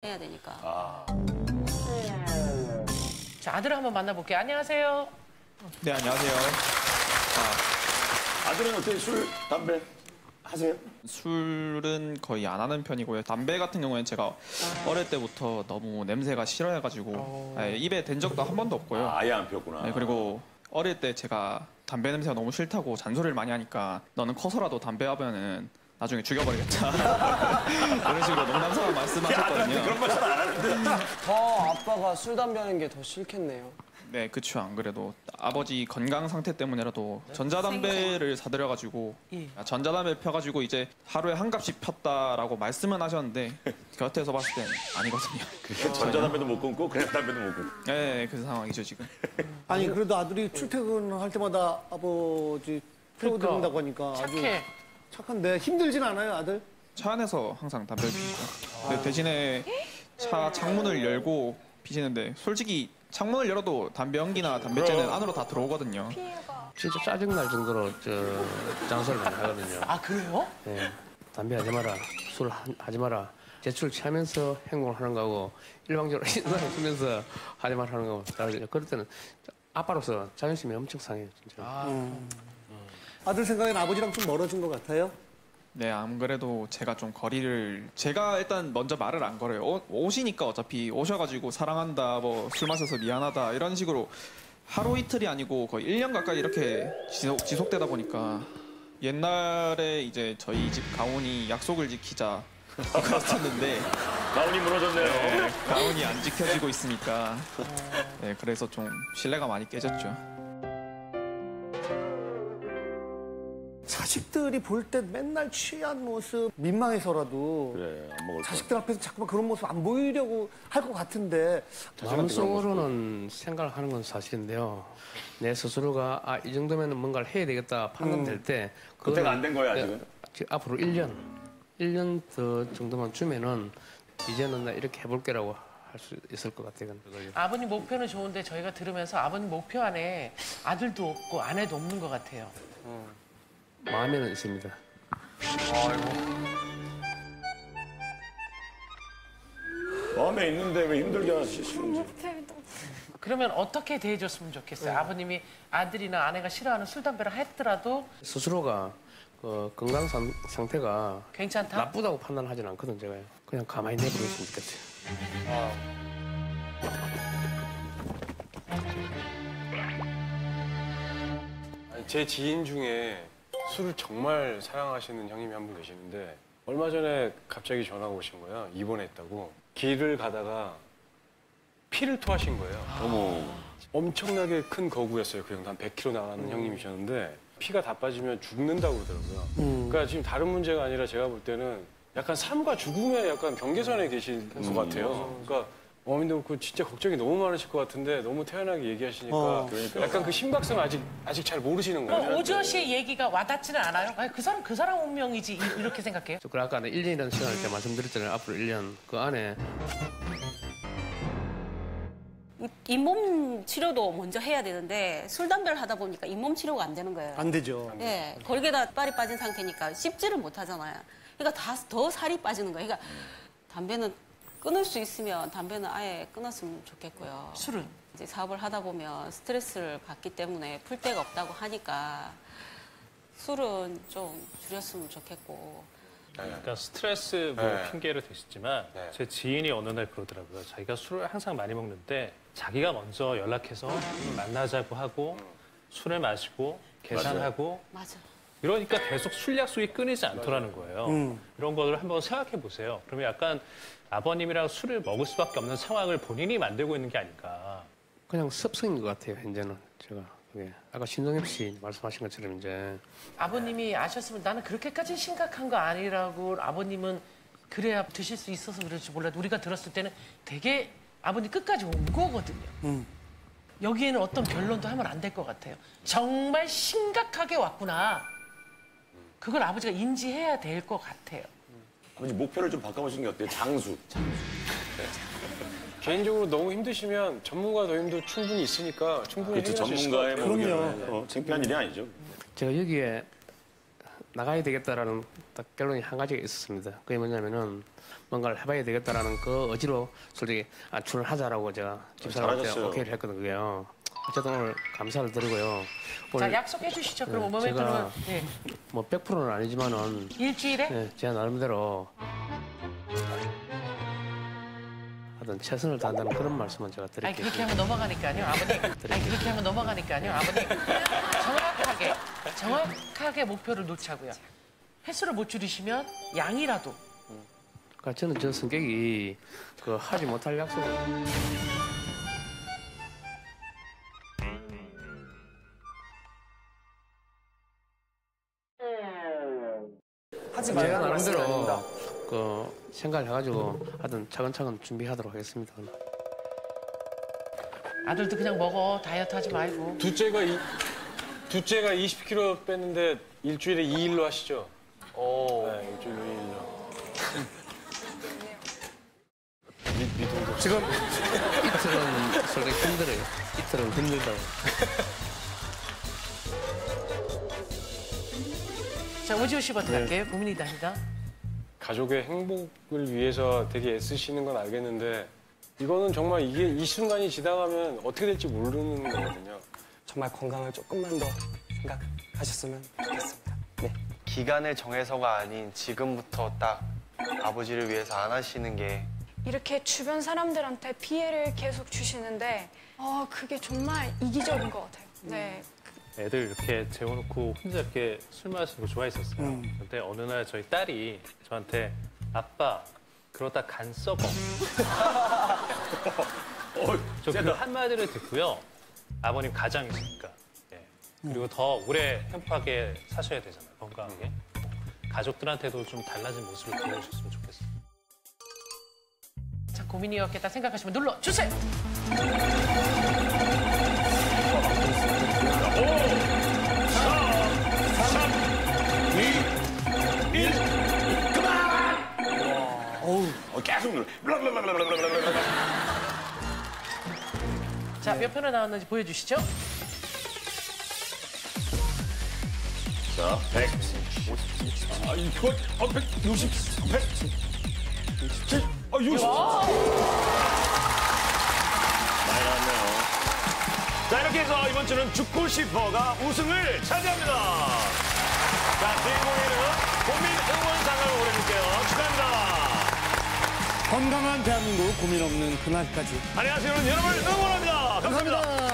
해야 되니까. 자, 아들 한번 만나볼게요. 안녕하세요. 네, 안녕하세요. 아들은 어떻게 술, 담배 하세요? 술은 거의 안 하는 편이고요. 담배 같은 경우에는 제가 어릴 때부터 너무 냄새가 싫어해가지고 입에 댄 적도 한 번도 없고요. 아예 안 피웠구나. 네, 그리고 어릴 때 제가 담배 냄새가 너무 싫다고 잔소리를 많이 하니까 너는 커서라도 담배 하면은 나중에 죽여버리겠다. 이런 식으로 농담삼아 말씀하셨거든요. 그런 말 잘 안 하는데. 더 아빠가 술, 담배 하는 게 더 싫겠네요. 네, 그쵸. 안 그래도 아버지 건강 상태 때문에라도 전자담배를 사드려가지고 전자담배 펴가지고 이제 하루에 한 갑씩 폈다라고 말씀은 하셨는데 곁에서 봤을 땐 아니거든요. 전자담배도 못 끊고 그냥 담배도 못 끊고. 네, 그 상황이죠 지금. 아니 그래도 아들이 출퇴근할 때마다 아버지 태워드린다고 하니까 착해. 아주 착한데 힘들진 않아요 아들? 차 안에서 항상 담배를 피우죠. 근데 대신에 차 창문을 열고 피시는데 솔직히 창문을 열어도 담배 연기나 담배째는 안으로 다 들어오거든요. 진짜 짜증날 정도로 장소를 많이 하거든요. 아, 그래요? 예, 담배 하지 마라, 술 하지 마라. 제출 취하면서 행동을 하는 거하고 일방적으로 인사해주면서 하지 마라 하는 거하고 다르죠. 그럴 때는 아빠로서 자존심이 엄청 상해요, 진짜. 아들 생각엔 아버지랑 좀 멀어진 것 같아요? 네, 안 그래도 제가 좀 거리를 제가 일단 먼저 말을 안 걸어요. 오시니까 어차피 오셔가지고 사랑한다, 뭐 술 마셔서 미안하다 이런 식으로 하루 이틀이 아니고 거의 1년 가까이 이렇게 지속되다 보니까 옛날에 이제 저희 집 가훈이 약속을 지키자 그랬었는데 가훈이 무너졌네요. 네, 가훈이 안 지켜지고 있으니까 네, 그래서 좀 신뢰가 많이 깨졌죠. 자식들이 볼 때 맨날 취한 모습 민망해서라도 그래, 안 먹을 거야. 자식들 앞에서 자꾸만 그런 모습 안 보이려고 할 것 같은데 마음속으로는 생각을 하는 건 사실인데요. 내 스스로가 이 정도면 뭔가를 해야 되겠다 판단될 때 그때가 안 된 거야, 아직은? 앞으로 1년 더 정도만 주면은 이제는 나 이렇게 해볼게라고 할 수 있을 것 같아요. 아버님 목표는 좋은데 저희가 들으면서 아버님 목표 안에 아들도 없고 아내도 없는 것 같아요. 마음에는 있습니다. 마음에 있는데 왜 힘들게 하시는지. 그러면 어떻게 대해줬으면 좋겠어요? 아버님이 아들이나 아내가 싫어하는 술, 담배를 했더라도 스스로가 건강 상태가 괜찮다? 나쁘다고 판단하진 않거든 제가. 그냥 가만히 내버렸으면 좋겠어요. 제 지인 중에 술을 정말 사랑하시는 형님이 한 분 계시는데 얼마 전에 갑자기 전화가 오신 거야. 입원했다고. 길을 가다가 피를 토하신 거예요. 어머. 엄청나게 큰 거구였어요. 그 형도 한 100kg 나가는 형님이셨는데 피가 다 빠지면 죽는다고 그러더라고요. 그러니까 지금 다른 문제가 아니라 제가 볼 때는 약간 삶과 죽음의 약간 경계선에 계신 것 같아요. 그러니까 어머님도 그 진짜 걱정이 너무 많으실 것 같은데 너무 태연하게 얘기하시니까 약간 그 심각성 아직 잘 모르시는 거예요. 오지호 씨의 얘기가 와닿지는 않아요? 아니, 그 사람 운명이지 이렇게 생각해요? 그래 아까 1년이라는 시간을 제가 말씀드렸잖아요. 앞으로 1년 그 안에 잇몸 치료도 먼저 해야 되는데 술, 담배를 하다 보니까 잇몸 치료가 안 되는 거예요. 안 되죠. 예, 거기에다 빨이 빠진 상태니까 씹지를 못하잖아요. 그러니까 더 살이 빠지는 거예요. 그러니까 담배는 끊을 수 있으면 담배는 아예 끊었으면 좋겠고요. 술은? 이제 사업을 하다 보면 스트레스를 받기 때문에 풀 데가 없다고 하니까 술은 좀 줄였으면 좋겠고. 그러니까 스트레스 핑계를 대셨지만 제 지인이 어느 날 그러더라고요. 자기가 술을 항상 많이 먹는데 자기가 먼저 연락해서 만나자고 하고 술을 마시고 계산하고 맞아. 이러니까 계속 술 약속이 끊이지 않더라는 거예요. 이런 거를 한번 생각해 보세요. 그러면 약간 아버님이랑 술을 먹을 수밖에 없는 상황을 본인이 만들고 있는 게 아닐까. 그냥 습성인 것 같아요. 이제는 제가 그게 아까 신동엽 씨 말씀하신 것처럼 이제 아버님이 아셨으면 나는 그렇게까지 심각한 거 아니라고 아버님은 그래야 드실 수 있어서 그럴지 몰라도 우리가 들었을 때는 되게 아버님 끝까지 온 거거든요. 여기에는 어떤 변론도 하면 안 될 것 같아요. 정말 심각하게 왔구나. 그걸 아버지가 인지해야 될 것 같아요. 아버지 목표를 좀 바꿔보시는 게 어때요? 장수. 개인적으로 너무 힘드시면 전문가 도움도 충분히 있으니까 충분히 그렇죠. 해결하실 수 전문가의 있을 것 같아요. 뭐 창피한 일이 아니죠. 제가 여기에 나가야 되겠다라는 딱 결론이 한 가지가 있었습니다. 그게 뭐냐면은 뭔가를 해봐야 되겠다라는 그 의지로 솔직히 출연하자라고 제가 집사람한테 잘하셨어요. 오케이를 했거든요. 그게요. 어쨌든 오늘 감사를 드리고요. 오늘 자, 약속해 주시죠. 그럼 네, 모멘트는 제가 네. 뭐 100%는 아니지만은 일주일에 네, 제가 나름대로 하여튼 최선을 다한다는 그런 말씀은 제가 아니 드릴게요. 그렇게 하면 넘어가니까요, 아버님. 아니 그렇게 하면 넘어가니까요, 아버님. 정확하게 목표를 놓자고요. 횟수를 못 줄이시면 양이라도. 그러니까 저는 저 성격이 그 하지 못할 약속을 하지 제가 말라는 말씀이 나름대로 아닙니다. 그 생각을 해가지고 하여튼 차근차근 준비하도록 하겠습니다. 아들도 그냥 먹어. 다이어트 하지 말고. 둘째가 20kg 뺐는데 일주일에 2일로 하시죠? 네, 일주일에 2일로. 미동도 지금 이틀은 솔직히 힘들어요. 이틀은 힘들다고. 자, 오지호 씨부터 갈게요. 고민이다, 아니다. 가족의 행복을 위해서 되게 애쓰시는 건 알겠는데 이거는 정말 이게 이 순간이 지나가면 어떻게 될지 모르는 거거든요. 정말 건강을 조금만 더 생각하셨으면 좋겠습니다. 네. 기간을 정해서가 아닌 지금부터 딱 아버지를 위해서 안 하시는 게 이렇게 주변 사람들한테 피해를 계속 주시는데 그게 정말 이기적인 것 같아요. 네. 애들 이렇게 재워놓고 혼자 이렇게 술 마시는 거 좋아했었어요. 근데 어느 날 저희 딸이 저한테 아빠 그러다 간 썩어. 저 그 한마디를 듣고요. 아버님 가장이시니까. 예. 그리고 더 오래 행복하게 사셔야 되잖아요. 건강하게. 가족들한테도 좀 달라진 모습을 보여주셨으면 좋겠어요. 자, 고민이었겠다 생각하시면 눌러주세요. 1 그만. 계속 눌러. 자, 몇 표나 나왔는지 보여주시죠. 자, 100. 아, 이거 160. 167. 60. 많이 나왔네요. 자, 이렇게 해서 이번 주는 죽고 싶어가 우승을 차지합니다. 자, 주인공에는 고민 응원상을 보내줄게요. 축하합니다. 건강한 대한민국 고민 없는 그날까지. 안녕하세요. 여러분 응원합니다. 감사합니다.